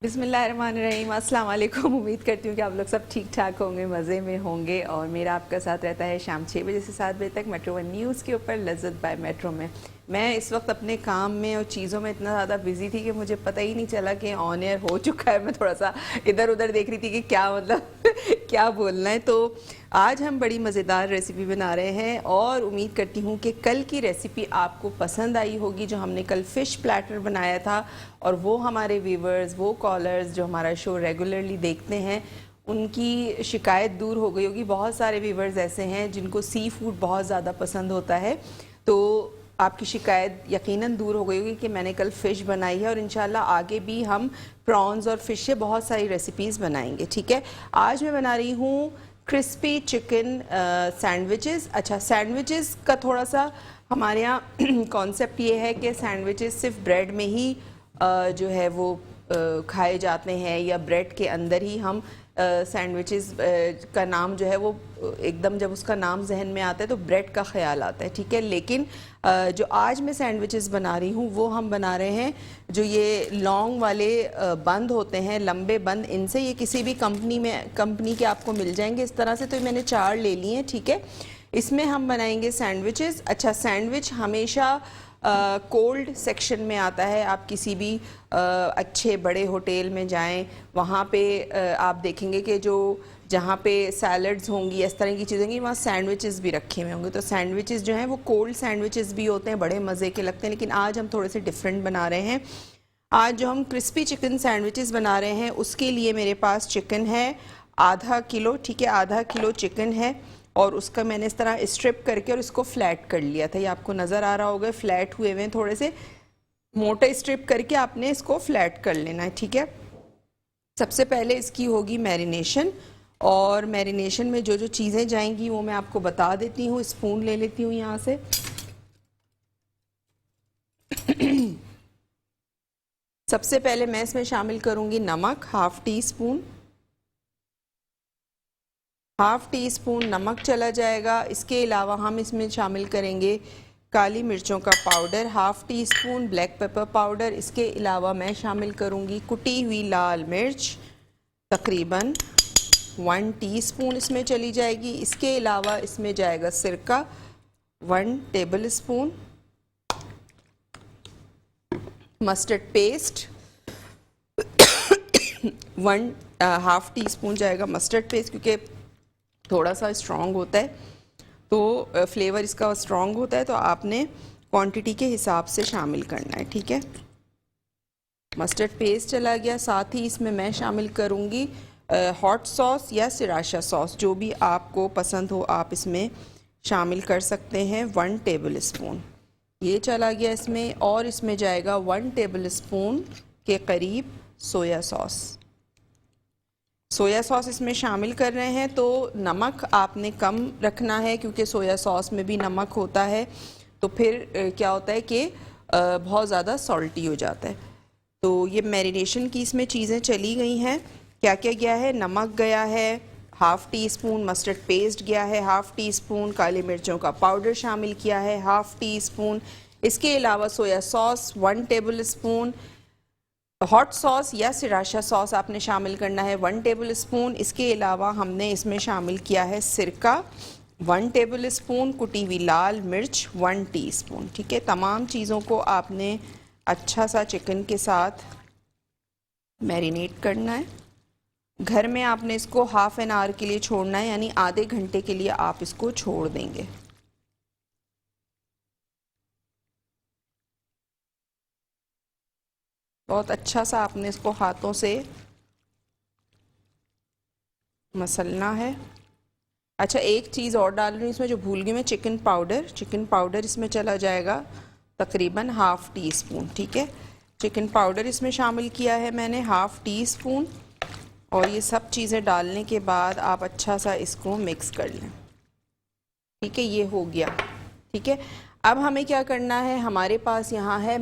बिस्मिल्लाहिर्रहमानिर्रहीम, अस्सलाम वालेकुम। उम्मीद करती हूँ कि आप लोग सब ठीक ठाक होंगे, मज़े में होंगे। और मेरा आपका साथ रहता है शाम 6 बजे से 7 बजे तक मेट्रो वन न्यूज़ के ऊपर लज़्ज़त बाय मेट्रो में। मैं इस वक्त अपने काम में और चीज़ों में इतना ज़्यादा बिजी थी कि मुझे पता ही नहीं चला कि ऑन एयर हो चुका है। मैं थोड़ा सा इधर उधर देख रही थी कि क्या मतलब क्या बोलना है। तो आज हम बड़ी मज़ेदार रेसिपी बना रहे हैं और उम्मीद करती हूँ कि कल की रेसिपी आपको पसंद आई होगी, जो हमने कल फ़िश प्लेटर बनाया था। और वो हमारे व्यूवर्स, वो कॉलर्स जो हमारा शो रेगुलरली देखते हैं, उनकी शिकायत दूर हो गई होगी। बहुत सारे व्यूवर्स ऐसे हैं जिनको सी फूड बहुत ज़्यादा पसंद होता है, तो आपकी शिकायत यकीनन दूर हो गई होगी कि मैंने कल फ़िश बनाई है। और इंशाल्लाह आगे भी हम प्रॉन्स और फ़िश से बहुत सारी रेसिपीज़ बनाएंगे। ठीक है, आज मैं बना रही हूँ क्रिस्पी चिकन सैंडविचेस। अच्छा, सैंडविचेस का थोड़ा सा हमारे यहाँ कॉन्सेप्ट ये है कि सैंडविचेस सिर्फ ब्रेड में ही जो है वो खाए जाते हैं, या ब्रेड के अंदर ही हम सैंडविचेस का नाम जो है वो एकदम जब उसका नाम जहन में आता है तो ब्रेड का ख्याल आता है। ठीक है, लेकिन जो आज मैं सैंडविचेस बना रही हूँ वो हम बना रहे हैं जो ये लॉन्ग वाले बंद होते हैं, लंबे बंद। इनसे ये किसी भी कंपनी के आपको मिल जाएंगे इस तरह से। तो मैंने 4 ले लिए हैं। ठीक है, इसमें हम बनाएंगे सैंडविचेस। अच्छा, सैंडविच हमेशा कोल्ड सेक्शन में आता है। आप किसी भी अच्छे बड़े होटल में जाएं, वहाँ पे आप देखेंगे कि जो जहाँ पे सैलड्स होंगी, इस तरह की चीज़ें होंगी, वहाँ सैंडविचेस भी रखे हुए होंगे। तो सैंडविचेस जो हैं वो कोल्ड सैंडविचेस भी होते हैं, बड़े मज़े के लगते हैं। लेकिन आज हम थोड़े से डिफरेंट बना रहे हैं। आज जो हम क्रिस्पी चिकन सैंडविचेस बना रहे हैं उसके लिए मेरे पास चिकन है आधा किलो। ठीक है, आधा किलो चिकन है और उसका मैंने इस तरह स्ट्रिप करके और इसको फ्लैट कर लिया था। ये आपको नज़र आ रहा होगा, फ्लैट हुए हुए हैं, थोड़े से मोटे स्ट्रिप करके आपने इसको फ्लैट कर लेना है। ठीक है, सबसे पहले इसकी होगी मैरिनेशन, और मैरिनेशन में जो जो चीज़ें जाएंगी वो मैं आपको बता देती हूँ। स्पून ले लेती हूँ यहाँ से। सबसे पहले मैं इसमें शामिल करूँगी नमक, हाफ टी स्पून नमक चला जाएगा। इसके अलावा हम इसमें शामिल करेंगे काली मिर्चों का powder, half tea spoon black pepper powder. इसके अलावा मैं शामिल करूँगी कुटी हुई लाल मिर्च, तकरीबन 1 टीस्पून इसमें चली जाएगी। इसके अलावा इसमें जाएगा सिरका 1 table spoon, mustard paste 1 half tea spoon जाएगा मस्टर्ड पेस्ट, क्योंकि थोड़ा सा स्ट्रॉन्ग होता है, तो फ्लेवर इसका स्ट्रॉन्ग होता है, तो आपने क्वांटिटी के हिसाब से शामिल करना है। ठीक है, मस्टर्ड पेस्ट चला गया। साथ ही इसमें मैं शामिल करूँगी हॉट सॉस या सिराशा सॉस, जो भी आपको पसंद हो आप इसमें शामिल कर सकते हैं, 1 टेबल स्पून ये चला गया इसमें। और इसमें जाएगा 1 टेबल स्पून के करीब सोया सॉस इसमें शामिल कर रहे हैं। तो नमक आपने कम रखना है, क्योंकि सोया सॉस में भी नमक होता है, तो फिर क्या होता है कि बहुत ज़्यादा सॉल्टी हो जाता है। तो ये मैरिनेशन की इसमें चीज़ें चली गई हैं। क्या क्या गया है? नमक गया है half tea spoon, mustard paste गया है हाफ़ टी स्पून, काली मिर्चों का पाउडर शामिल किया है हाफ़ टी स्पून। इसके अलावा सोया sauce 1 table spoon, hot sauce या सिराशा सॉस आपने शामिल करना है 1 टेबल स्पून। इसके अलावा हमने इसमें शामिल किया है सिरका 1 टेबल स्पून, कुटी हुई लाल मिर्च 1 टीस्पून। ठीक है, तमाम चीज़ों को आपने अच्छा सा चिकन के साथ मैरिनेट करना है। घर में आपने इसको हाफ एन आवर के लिए छोड़ना है, यानी आधे घंटे के लिए आप इसको छोड़ देंगे। बहुत अच्छा सा आपने इसको हाथों से मसलना है। अच्छा, एक चीज़ और डाल रही हूँ इसमें जो भूल गई मैं, चिकन पाउडर इसमें चला जाएगा तकरीबन हाफ़ टी स्पून। ठीक है, चिकन पाउडर इसमें शामिल किया है मैंने हाफ़ टी स्पून। और ये सब चीज़ें डालने के बाद आप अच्छा सा इसको मिक्स कर लें। ठीक है, ये हो गया। ठीक है, अब हमें क्या करना है, हमारे पास यहाँ है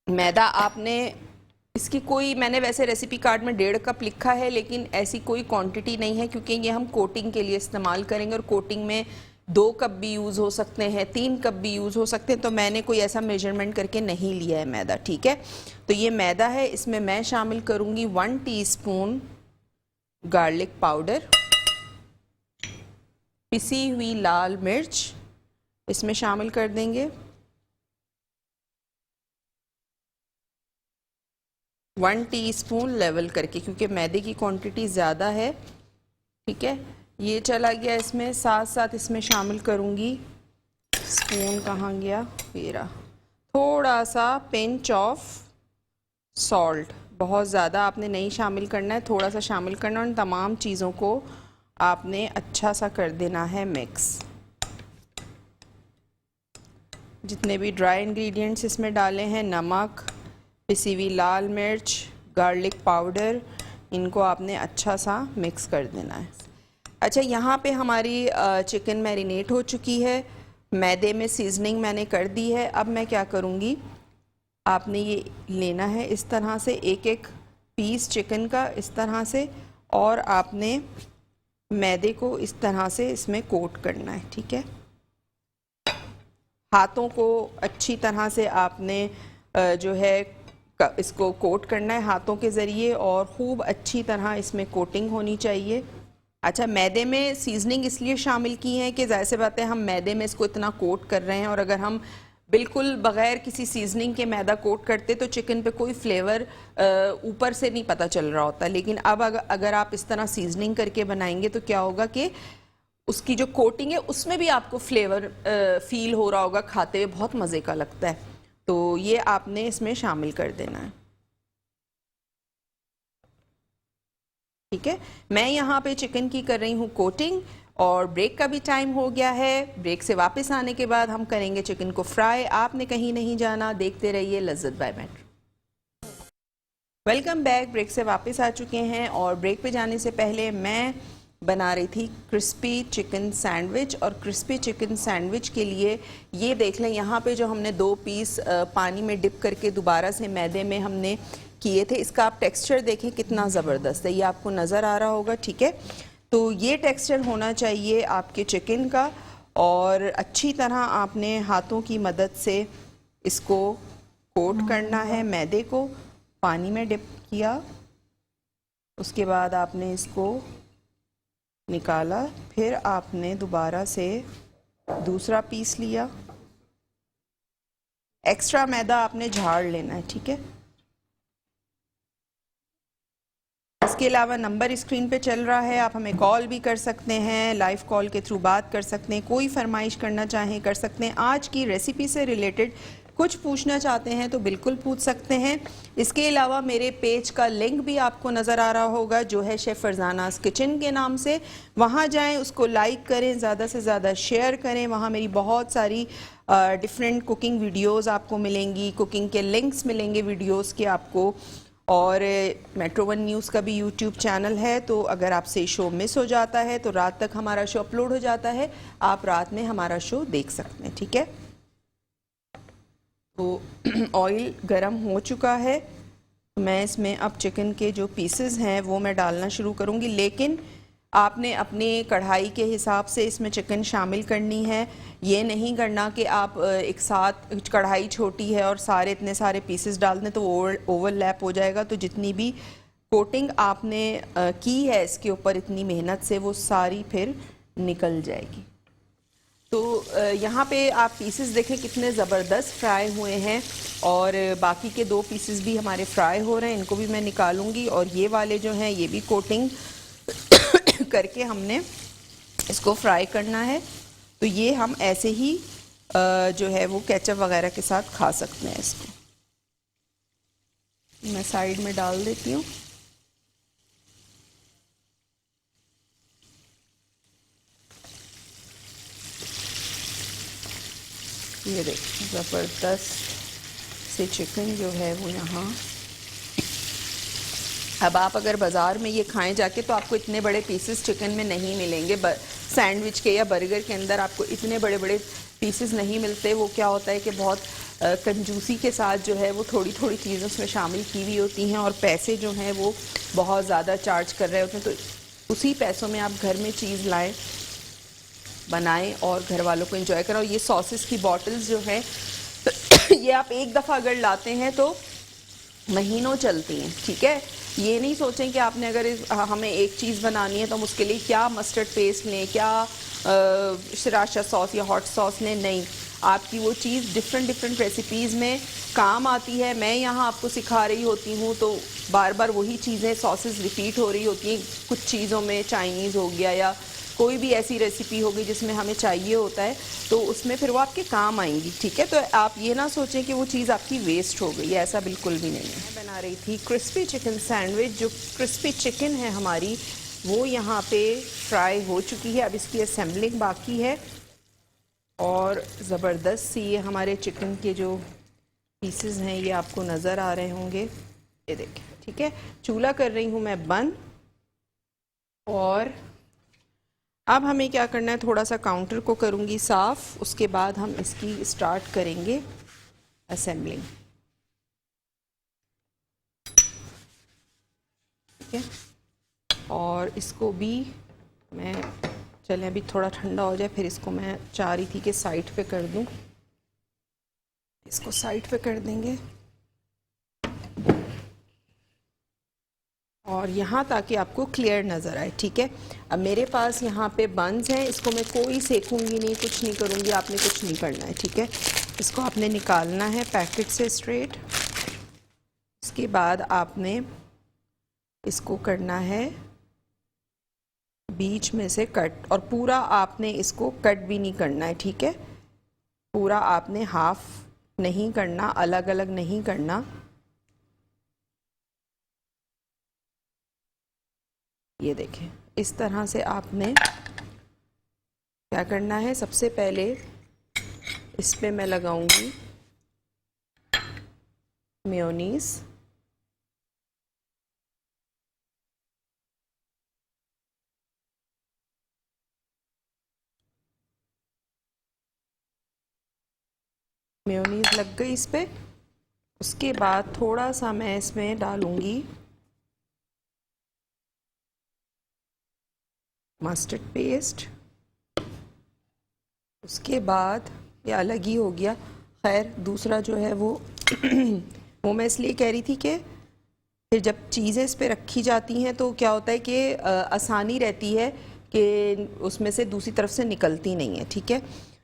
मैदा आपने इसकी कोई, मैंने वैसे रेसिपी कार्ड में 1.5 कप लिखा है, लेकिन ऐसी कोई क्वांटिटी नहीं है, क्योंकि ये हम कोटिंग के लिए इस्तेमाल करेंगे और कोटिंग में 2 कप भी यूज़ हो सकते हैं, 3 कप भी यूज़ हो सकते हैं, तो मैंने कोई ऐसा मेजरमेंट करके नहीं लिया है मैदा, ठीक है। तो ये मैदा है, इसमें मैं शामिल करूँगी 1 टीस्पून गार्लिक पाउडर, पिसी हुई लाल मिर्च इसमें शामिल कर देंगे, 1 टीस्पून लेवल करके, क्योंकि मैदे की क्वांटिटी ज़्यादा है, ठीक है। ये चला गया इसमें, साथ साथ इसमें शामिल करूँगी, स्पून कहाँ गया मेरा, थोड़ा सा पिंच ऑफ सॉल्ट, बहुत ज़्यादा आपने नहीं शामिल करना है, थोड़ा सा शामिल करना है। उन तमाम चीज़ों को आपने अच्छा सा कर देना है मिक्स। जितने भी ड्राई इंग्रेडिएंट्स इसमें डाले हैं, नमक, पिसी हुई लाल मिर्च, गार्लिक पाउडर, इनको आपने अच्छा सा मिक्स कर देना है। अच्छा, यहाँ पे हमारी चिकन मैरिनेट हो चुकी है, मैदे में सीजनिंग मैंने कर दी है। अब मैं क्या करूँगी, आपने ये लेना है इस तरह से एक एक पीस चिकन का, इस तरह से, और आपने मैदे को इस तरह से इसमें कोट करना है, ठीक है। हाथों को अच्छी तरह से आपने जो है इसको कोट करना है हाथों के ज़रिए, और ख़ूब अच्छी तरह इसमें कोटिंग होनी चाहिए। अच्छा, मैदे में सीजनिंग इसलिए शामिल की है कि ज़ाहिर सी बात है हम मैदे में इसको इतना कोट कर रहे हैं, और अगर हम बिल्कुल बग़ैर किसी सीजनिंग के मैदा कोट करते तो चिकन पे कोई फ्लेवर ऊपर से नहीं पता चल रहा होता। लेकिन अब अगर आप इस तरह सीजनिंग करके बनाएंगे तो क्या होगा कि उसकी जो कोटिंग है उसमें भी आपको फ्लेवर फील हो रहा होगा, खाते हुए बहुत मज़े का लगता है। तो ये आपने इसमें शामिल कर देना है, ठीक है। मैं यहाँ पे चिकन की कर रही हूँ कोटिंग, और ब्रेक का भी टाइम हो गया है। ब्रेक से वापस आने के बाद हम करेंगे चिकन को फ्राई। आपने कहीं नहीं जाना, देखते रहिए लज़्ज़त by Metro. Welcome back, break से वापस आ चुके हैं, और ब्रेक पे जाने से पहले मैं बना रही थी क्रिस्पी चिकन सैंडविच। और क्रिस्पी चिकन सैंडविच के लिए ये देख लें, यहाँ पे जो हमने 2 पीस पानी में डिप करके दोबारा से मैदे में हमने किए थे, इसका आप टेक्सचर देखें कितना ज़बरदस्त है, ये आपको नज़र आ रहा होगा, ठीक है। तो ये टेक्सचर होना चाहिए आपके चिकन का, और अच्छी तरह आपने हाथों की मदद से इसको कोट करना है। मैदे को पानी में डिप किया, उसके बाद आपने इसको निकाला, फिर आपने दोबारा से दूसरा पीस लिया, एक्स्ट्रा मैदा आपने झाड़ लेना है, ठीक है। इसके अलावा नंबर स्क्रीन पे चल रहा है, आप हमें कॉल भी कर सकते हैं, लाइव कॉल के थ्रू बात कर सकते हैं, कोई फरमाइश करना चाहें कर सकते हैं, आज की रेसिपी से रिलेटेड कुछ पूछना चाहते हैं तो बिल्कुल पूछ सकते हैं। इसके अलावा मेरे पेज का लिंक भी आपको नज़र आ रहा होगा, जो है शेफ़ फरजानास किचन के नाम से, वहाँ जाएं, उसको लाइक करें, ज़्यादा से ज़्यादा शेयर करें। वहाँ मेरी बहुत सारी डिफरेंट कुकिंग वीडियोस आपको मिलेंगी, कुकिंग के लिंक्स मिलेंगे वीडियोस के आपको, और मेट्रो वन न्यूज़ का भी यूट्यूब चैनल है, तो अगर आपसे शो मिस हो जाता है तो रात तक हमारा शो अपलोड हो जाता है, आप रात में हमारा शो देख सकते हैं, ठीक है। तो ऑयल गरम हो चुका है, मैं इसमें अब चिकन के जो पीसेस हैं वो मैं डालना शुरू करूँगी, लेकिन आपने अपनी कढ़ाई के हिसाब से इसमें चिकन शामिल करनी है। ये नहीं करना कि आप एक साथ, कढ़ाई छोटी है और सारे इतने सारे पीसेस डाल दें तो ओवरलैप हो जाएगा, तो जितनी भी कोटिंग आपने की है इसके ऊपर इतनी मेहनत से, वो सारी फिर निकल जाएगी। तो यहाँ पे आप पीसेस देखें कितने ज़बरदस्त फ्राई हुए हैं, और बाकी के 2 पीसेस भी हमारे फ्राई हो रहे हैं, इनको भी मैं निकालूंगी, और ये वाले जो हैं ये भी कोटिंग करके हमने इसको फ्राई करना है। तो ये हम ऐसे ही जो है वो केचप वगैरह के साथ खा सकते हैं। इसको मैं साइड में डाल देती हूँ। ये देखिए ज़बरदस्त से चिकन जो है वो यहाँ। अब आप अगर बाज़ार में ये खाएं जाके तो आपको इतने बड़े पीसेस चिकन में नहीं मिलेंगे, सैंडविच के या बर्गर के अंदर आपको इतने बड़े बड़े पीसेस नहीं मिलते। वो क्या होता है कि बहुत कंजूसी के साथ जो है वो थोड़ी थोड़ी चीज़ें उसमें शामिल की हुई होती हैं, और पैसे जो हैं वो बहुत ज़्यादा चार्ज कर रहे होते हैं। तो उसी पैसों में आप घर में चीज़ लाएं बनाएं और घर वालों को एंजॉय करें। और ये सॉसेस की बॉटल्स जो हैं ये आप एक दफ़ा अगर लाते हैं तो महीनों चलती हैं, ठीक है। ये नहीं सोचें कि आपने अगर हमें एक चीज़ बनानी है तो हम उसके लिए क्या मस्टर्ड पेस्ट लें, क्या श्रीराचा सॉस या हॉट सॉस लें, नहीं। आपकी वो चीज़ डिफरेंट डिफरेंट रेसिपीज़ में काम आती है। मैं यहाँ आपको सिखा रही होती हूँ तो बार बार वही चीज़ें सॉसेस रिपीट हो रही होती हैं कुछ चीज़ों में, चाइनीज़ हो गया या कोई भी ऐसी रेसिपी होगी जिसमें हमें चाहिए होता है तो उसमें फिर वो आपके काम आएंगी, ठीक है। तो आप ये ना सोचें कि वो चीज़ आपकी वेस्ट हो गई, ऐसा बिल्कुल भी नहीं है। मैं बना रही थी क्रिस्पी चिकन सैंडविच। जो क्रिस्पी चिकन है हमारी वो यहाँ पे फ्राई हो चुकी है, अब इसकी असेंबलिंग बाकी है। और ज़बरदस्त सी ये हमारे चिकन के जो पीसेस हैं ये आपको नज़र आ रहे होंगे, ये देखें, ठीक है। चूल्हा कर रही हूँ मैं बंद। और अब हमें क्या करना है, थोड़ा सा काउंटर को करूँगी साफ़, उसके बाद हम इसकी स्टार्ट करेंगे असेंबलिंग, ठीक है। और इसको भी मैं, चलें अभी थोड़ा ठंडा हो जाए, फिर इसको मैं चाह रही थी कि साइड पे कर दूं, इसको साइड पे कर देंगे। और यहाँ ताकि आपको क्लियर नज़र आए, ठीक है। अब मेरे पास यहाँ पे बंस हैं, इसको मैं कोई सेकूंगी नहीं, कुछ नहीं करूँगी, आपने कुछ नहीं करना है, ठीक है। इसको आपने निकालना है पैकेट से स्ट्रेट। इसके बाद आपने इसको करना है बीच में से कट, और पूरा आपने इसको कट भी नहीं करना है, ठीक है। पूरा आपने हाफ नहीं करना, अलग अलग नहीं करना। ये देखें, इस तरह से आपने क्या करना है। सबसे पहले इस पे मैं लगाऊंगी मेयोनीज। मेयोनीज लग गई इस पे। उसके बाद थोड़ा सा मैं इसमें डालूंगी मस्टर्ड पेस्ट। उसके बाद ये अलग ही हो गया, खैर दूसरा जो है वो वो मैं इसलिए कह रही थी कि फिर जब चीज़ें इस पे रखी जाती हैं तो क्या होता है कि आसानी रहती है कि उसमें से दूसरी तरफ से निकलती नहीं है, ठीक है।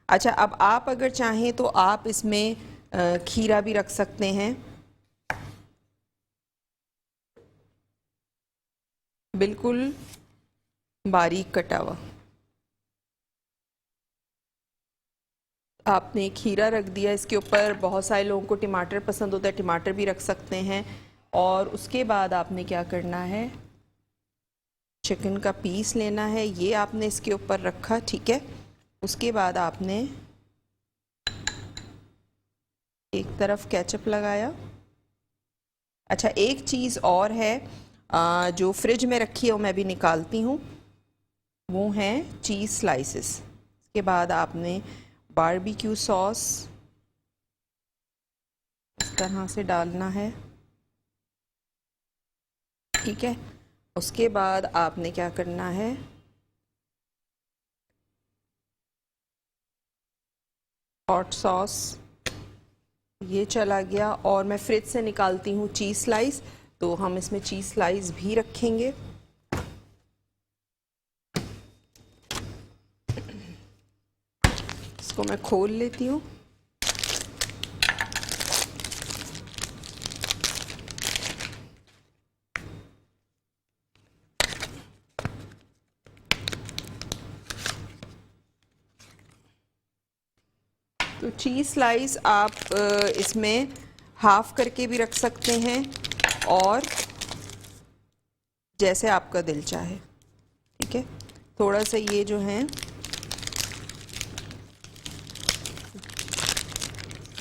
अच्छा, अब आप अगर चाहें तो आप इसमें खीरा भी रख सकते हैं, बिल्कुल बारीक कटा हुआ। आपने खीरा रख दिया इसके ऊपर, बहुत सारे लोगों को टमाटर पसंद होता है, टमाटर भी रख सकते हैं। और उसके बाद आपने क्या करना है, चिकन का पीस लेना है, ये आपने इसके ऊपर रखा, ठीक है। उसके बाद आपने एक तरफ केचप लगाया। अच्छा, एक चीज़ और है जो फ्रिज में रखी है वो मैं भी निकालती हूँ, वो हैं चीज़ स्लाइसेस। इसके बाद आपने बारबेक्यू सॉस इस तरह से डालना है, ठीक है। उसके बाद आपने क्या करना है, हॉट सॉस, ये चला गया। और मैं फ्रिज से निकालती हूँ चीज़ स्लाइस, तो हम इसमें चीज़ स्लाइस भी रखेंगे। इसको मैं खोल लेती हूँ। तो चीज़ स्लाइस आप इसमें हाफ करके भी रख सकते हैं और जैसे आपका दिल चाहे, ठीक है। थोड़ा सा ये जो है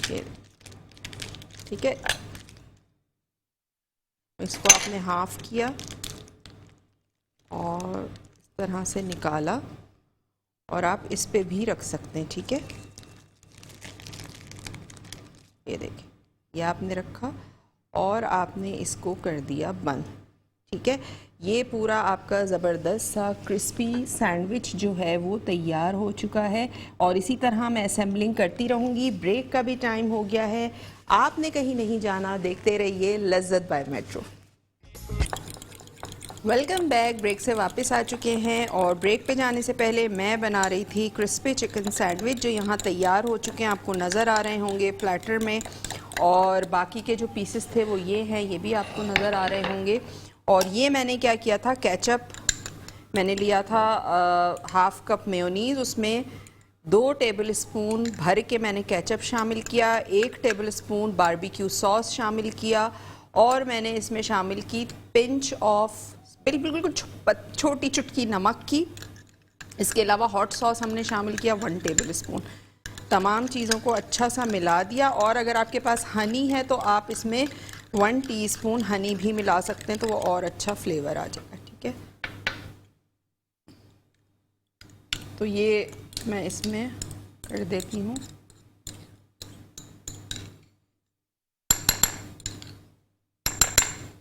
ये, ठीक है, इसको आपने हाफ किया और इस तरह से निकाला, और आप इस पे भी रख सकते हैं, ठीक है। ये देखिए, ये आपने रखा और आपने इसको कर दिया बंद, ठीक है, ये पूरा आपका ज़बरदस्त सा क्रिस्पी सैंडविच जो है वो तैयार हो चुका है और इसी तरह मैं असेंबलिंग करती रहूँगी। ब्रेक का भी टाइम हो गया है, आपने कहीं नहीं जाना, देखते रहिए लज्जत by Metro. Welcome back, break से वापस आ चुके हैं और ब्रेक पे जाने से पहले मैं बना रही थी क्रिस्पी चिकन सैंडविच जो यहाँ तैयार हो चुके हैं, आपको नज़र आ रहे होंगे प्लेटर में। और बाकी के जो पीसेस थे वो ये हैं, ये भी आपको नज़र आ रहे होंगे। और ये मैंने क्या किया था, केचप मैंने लिया था हाफ़ कप मेयोनीज़, उसमें 2 टेबल स्पून भर के मैंने केचप शामिल किया, 1 टेबल स्पून बारबेक्यू सॉस शामिल किया और मैंने इसमें शामिल की पिंच ऑफ बिल्कुल छोटी चुटकी नमक की। इसके अलावा हॉट सॉस हमने शामिल किया 1 टेबल स्पून। तमाम चीज़ों को अच्छा सा मिला दिया और अगर आपके पास हनी है तो आप इसमें 1 टीस्पून हनी भी मिला सकते हैं, तो वो और अच्छा फ्लेवर आ जाएगा। ठीक है, तो ये मैं इसमें कर देती हूँ।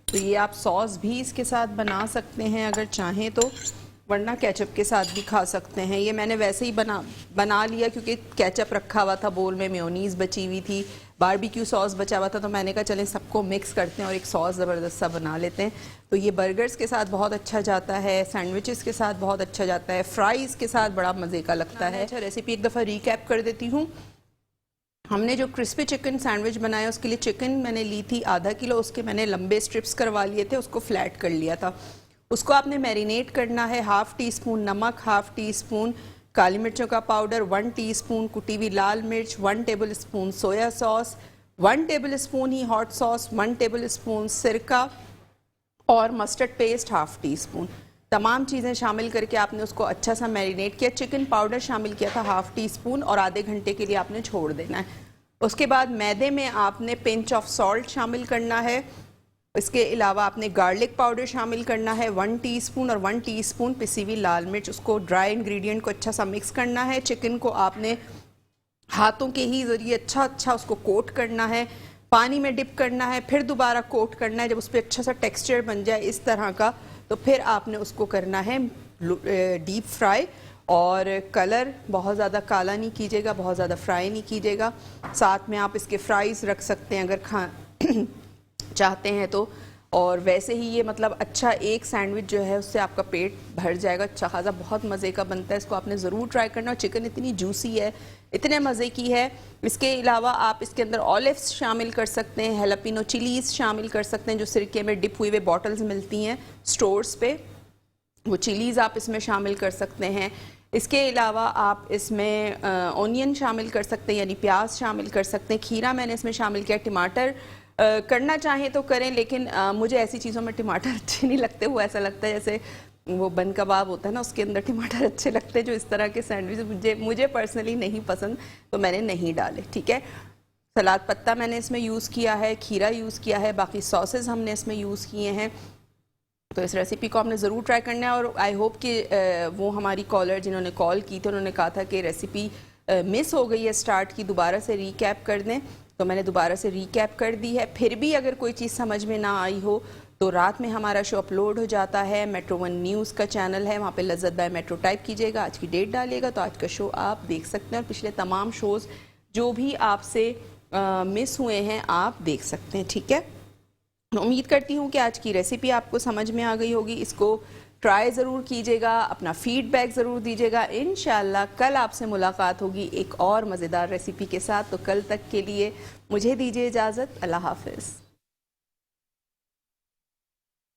तो ये आप सॉस भी इसके साथ बना सकते हैं अगर चाहें तो, वरना केचप के साथ भी खा सकते हैं। ये मैंने वैसे ही बना लिया क्योंकि केचप रखा हुआ था बोल में, मेयोनीज़ बची हुई थी, बारबेक्यू सॉस बचा हुआ था, तो मैंने कहा चलें सबको मिक्स करते हैं और एक सॉस ज़बरदस्त सा बना लेते हैं। तो ये बर्गर्स के साथ बहुत अच्छा जाता है, सैंडविचेस के साथ बहुत अच्छा जाता है, फ्राइज़ के साथ बड़ा मज़े का लगता है। अच्छा, रेसिपी एक दफ़ा रीकैप कर देती हूँ। हमने जो क्रिस्पी चिकन सैंडविच बनाया उसके लिए चिकन मैंने ली थी आधा किलो, उसके मैंने लंबे स्ट्रिप्स करवा लिए थे, उसको फ्लैट कर लिया था। उसको आपने मैरिनेट करना है, 1/2 टीस्पून नमक, 1/2 टीस्पून काली मिर्चों का पाउडर, 1 टीस्पून कुटी हुई लाल मिर्च, 1 tablespoon soya sauce, 1 tablespoon ही हॉट सॉस, 1 टेबल स्पून सिरका और मस्टर्ड पेस्ट 1/2 टीस्पून। तमाम चीज़ें शामिल करके आपने उसको अच्छा सा मैरिनेट किया। चिकन पाउडर शामिल किया था 1/2 टीस्पून और आधे घंटे के लिए आपने छोड़ देना है। उसके बाद मैदे में आपने पिंच ऑफ सॉल्ट शामिल करना है। इसके अलावा आपने गार्लिक पाउडर शामिल करना है 1 टीस्पून और 1 टीस्पून पिसी हुई लाल मिर्च। उसको ड्राई इंग्रेडिएंट को अच्छा सा मिक्स करना है। चिकन को आपने हाथों के ही ज़रिए अच्छा उसको कोट करना है, पानी में डिप करना है, फिर दोबारा कोट करना है। जब उस पर अच्छा सा टेक्सचर बन जाए इस तरह का, तो फिर आपने उसको करना है डीप फ्राई। और कलर बहुत ज़्यादा काला नहीं कीजिएगा, बहुत ज़्यादा फ्राई नहीं कीजिएगा। साथ में आप इसके फ्राइज़ रख सकते हैं अगर चाहते हैं तो। और वैसे ही ये मतलब अच्छा एक सैंडविच जो है उससे आपका पेट भर जाएगा, अच्छा खासा, बहुत मज़े का बनता है। इसको आपने ज़रूर ट्राई करना। और चिकन इतनी जूसी है, इतने मज़े की है। इसके अलावा आप इसके अंदर ऑलिव्स शामिल कर सकते हैं, हेलापिनो चिलीज़ शामिल कर सकते हैं जो सिरके में डिप हुई हुए बॉटल्स मिलती हैं स्टोर्स पे, वो चिलीज़ आप इसमें शामिल कर सकते हैं। इसके अलावा आप इसमें ओनियन शामिल कर सकते हैं, यानी प्याज शामिल कर सकते हैं। खीरा मैंने इसमें शामिल किया। टमाटर करना चाहें तो करें, लेकिन मुझे ऐसी चीज़ों में टमाटर अच्छे नहीं लगते। वो ऐसा लगता है जैसे वो बन कबाब होता है ना, उसके अंदर टमाटर अच्छे लगते हैं। जो इस तरह के सैंडविच मुझे पर्सनली नहीं पसंद, तो मैंने नहीं डाले। ठीक है, सलाद पत्ता मैंने इसमें यूज़ किया है, खीरा यूज़ किया है, बाकी सॉसेज हमने इसमें यूज़ किए हैं। तो इस रेसिपी को आपने ज़रूर ट्राई करना है। और आई होप कि वो हमारी कॉलर जिन्होंने कॉल की थी उन्होंने कहा था कि रेसिपी मिस हो गई है स्टार्ट की, दोबारा से रीकैप कर दें, तो मैंने दोबारा से रीकैप कर दी है। फिर भी अगर कोई चीज़ समझ में ना आई हो तो रात में हमारा शो अपलोड हो जाता है, Metro One न्यूज़ का चैनल है, वहाँ पे लज्जत बाय मेट्रो टाइप कीजिएगा, आज की डेट डालिएगा तो आज का शो आप देख सकते हैं। और पिछले तमाम शोज़ जो भी आपसे मिस हुए हैं आप देख सकते हैं। ठीक है, उम्मीद करती हूँ कि आज की रेसिपी आपको समझ में आ गई होगी। इसको ट्राई ज़रूर कीजिएगा, अपना फीडबैक ज़रूर दीजिएगा। इंशाल्लाह कल आपसे मुलाकात होगी एक और मज़ेदार रेसिपी के साथ। तो कल तक के लिए मुझे दीजिए इजाज़त। अल्लाह हाफ़िज़।